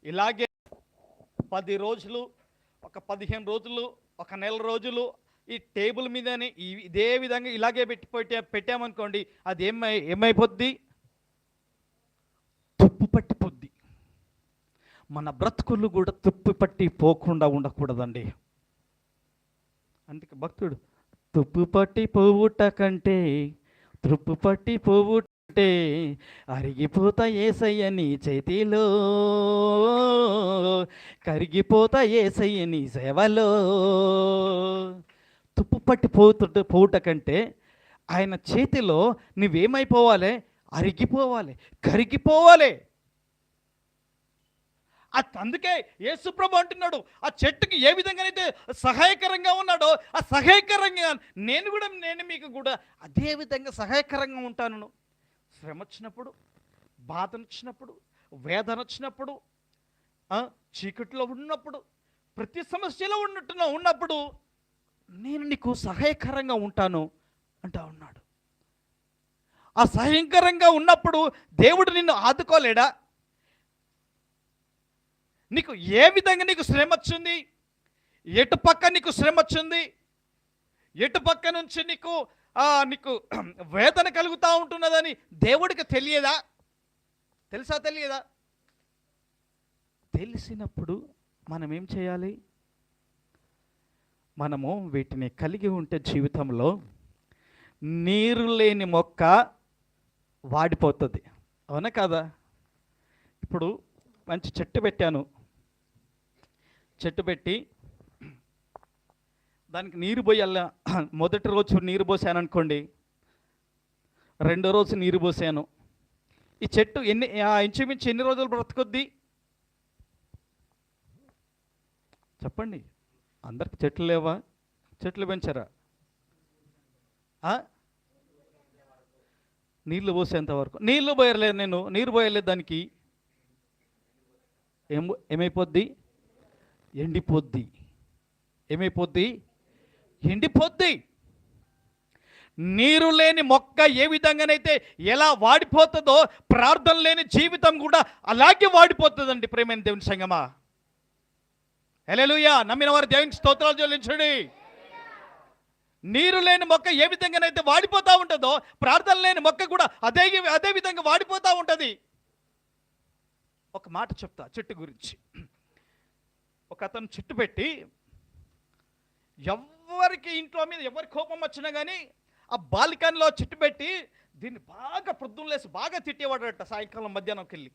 ఇలాగే 10 రోజులు, ఒక 15 రోజులు, ఒక నెల రోజులు ఈ టేబుల్ మీదనే ఇదే విధంగా ఇలాగే పెట్టామనుకోండి, అది ఏమైపోద్ది? తుప్పు పట్టిపోద్ది. మన బ్రతుకులు కూడా తుప్పు పట్టి పోకుండా ఉండకూడదండి. అందుకే భక్తుడు, తుప్పు పట్టి పోవుట కంటే తుప్పు పట్టి పోవుటే అరిగిపోతా యేసయ్య నీ చేతిలో, కరిగిపోతా యేసయ్య నీ సేవలో. తుప్పు పట్టి పోవుట కంటే ఆయన చేతిలో నువ్వేమైపోవాలి? అరిగిపోవాలి, కరిగిపోవాలి. అందుకే యేసుప్రభు అంటున్నాడు, ఆ చెట్టుకి ఏ విధంగానైతే సహాయకరంగా ఉన్నాడో, ఆ సహాయకరంగా నేను మీకు కూడా అదే విధంగా సహాయకరంగా ఉంటాను. శ్రమ వచ్చినప్పుడు, బాధ వచ్చినప్పుడు, వేదన వచ్చినప్పుడు, చీకట్లో ఉన్నప్పుడు, ప్రతి సమస్యలో ఉన్నప్పుడు నేను నీకు సహాయకరంగా ఉంటాను అంటా ఉన్నాడు. ఆ సహాయకరంగా ఉన్నప్పుడు దేవుడు నిన్ను ఆదుకోలేడా? నీకు ఏ విధంగా నీకు శ్రమ వచ్చింది, ఎటు పక్క నీకు శ్రమ వచ్చింది, ఎటు పక్క నుంచి నీకు వేదన కలుగుతూ ఉంటున్నదని దేవుడికి తెలియదా? తెలుసా? తెలియదా? తెలిసినప్పుడు మనం ఏం చేయాలి? మనము వీటిని కలిగి ఉంటే జీవితంలో నీరు లేని మొక్క వాడిపోతుంది. అవునా కాదా? ఇప్పుడు మంచి చెట్టు పెట్టాను, చెట్టు పెట్టి దానికి నీరు పోయాల. మొదటి రోజు నీరు పోసాను అనుకోండి, రెండో రోజు నీరు పోసాను. ఈ చెట్టు ఇంచుమించు ఎన్ని రోజులు బ్రతుకుద్ది చెప్పండి? అందరికి చెట్లు లేవా? చెట్లు పెంచారా? నీళ్లు పోసేంత వరకు. నీళ్లు పోయలేదు, నేను నీరు పోయలేదు, దానికి ఏమైపోద్ది? ఎండిపోద్ది. ఏమైపోద్ది? ఎండిపోద్ది. నీరు లేని మొక్క ఏ విధంగానైతే ఎలా వాడిపోతుందో, ప్రార్థన లేని జీవితం కూడా అలాగే వాడిపోతుందండి. ప్రేమైన దేవుని సంగమా, హల్లెలూయా. నమ్మిన వారు దేవునికి స్తోత్రాలు చెల్లించండి. నీరు లేని మొక్క ఏ విధంగానైతే వాడిపోతూ ఉంటుందో, ప్రార్థన లేని మొక్క కూడా అదే విధంగా వాడిపోతూ ఉంటుంది. ఒక మాట చెప్తా చెట్టు గురించి. ఒక అతను చెట్టు పెట్టి, ఎవరికి ఇంట్లో మీద ఎవరి కోపం వచ్చినా కానీ ఆ బాల్కనీలో చెట్టు పెట్టి దీన్ని బాగా పొద్దున్నేసి బాగా తిట్టేవాడట. సాయంకాలం మధ్యాహ్నంకి వెళ్ళి,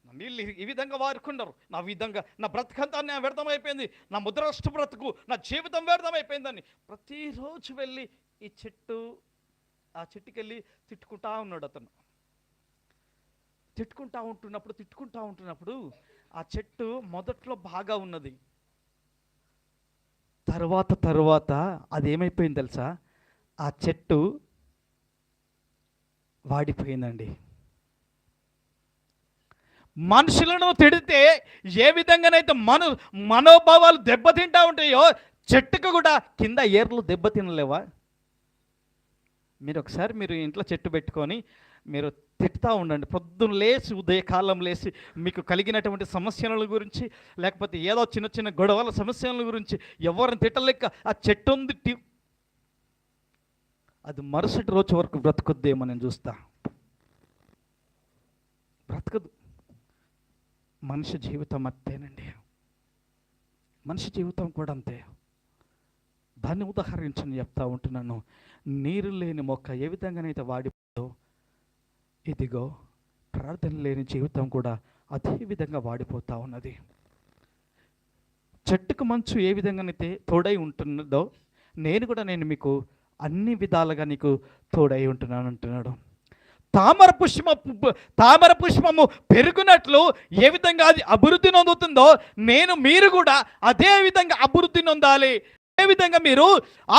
నా నీళ్ళు ఈ విధంగా వారుకున్నారు, నా బ్రతకంతా వ్యర్థమైపోయింది, నా ముద్రాష్ట బ్రతుకు, నా జీవితం వ్యర్థమైపోయిందని ప్రతిరోజు వెళ్ళి ఆ చెట్టుకి వెళ్ళి తిట్టుకుంటా ఉన్నాడు అతను. తిట్టుకుంటా ఉంటున్నప్పుడు ఆ చెట్టు మొదట్లో బాగా ఉన్నది. తర్వాత అది ఏమైపోయింది తెలుసా? ఆ చెట్టు వాడిపోయిందండి. మనుషులను తిడితే ఏ విధంగానైతే మనోభావాలు దెబ్బతింటా ఉంటాయో, చెట్టుకు కూడా కింద ఏర్లు దెబ్బతినలేవా? మీరు ఇంట్లో చెట్టు పెట్టుకొని మీరు తిట్టుతూ ఉండండి. పొద్దున్న లేచి, ఉదయకాలం లేచి మీకు కలిగినటువంటి సమస్యల గురించి, లేకపోతే ఏదో చిన్న గొడవల సమస్యల గురించి ఎవరిని తిట్టలేక ఆ చెట్టు ఉంది, అది మరుసటి రోజు వరకు బ్రతుకుద్దేమో నేను చూస్తా. బ్రతకదు. మనిషి జీవితం అంతేనండి. మనిషి జీవితం కూడా అంతే. దాన్ని ఉదాహరించని చెప్తా ఉంటున్నాను. నీరు లేని మొక్క ఏ విధంగానైతే వాడిపోతుందో, ఇదిగో ప్రార్థన లేని జీవితం కూడా అదే విధంగా వాడిపోతూ ఉన్నది. చెట్టుకు మంచు ఏ విధంగానైతే తోడై ఉంటున్నదో, నేను మీకు అన్ని విధాలుగా నీకు తోడై ఉంటున్నాను అంటున్నాడు. తామర పుష్పము పెరుగునట్లు ఏ విధంగా అది అభివృద్ధి నొందుతుందో, మీరు కూడా అదే విధంగా అభివృద్ధి నొందాలి. అదే విధంగా మీరు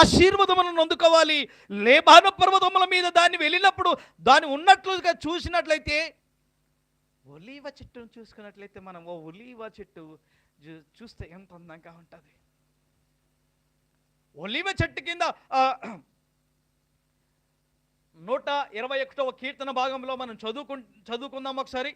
ఆశీర్వాదములను అందుకోవాలి. లేబాను పర్వతముల మీద దాన్ని వెళ్ళినప్పుడు దాన్ని ఉన్నట్లుగా చూసినట్లయితే, ఒలీవ చెట్టును చూసుకున్నట్లయితే, మనం ఓ ఒలీవ చెట్టు చూస్తే ఎంత అందంగా ఉంటుంది. ఒలీవ చెట్టు కింద 121వ కీర్తన భాగంలో మనం చదువుకుందాం ఒకసారి.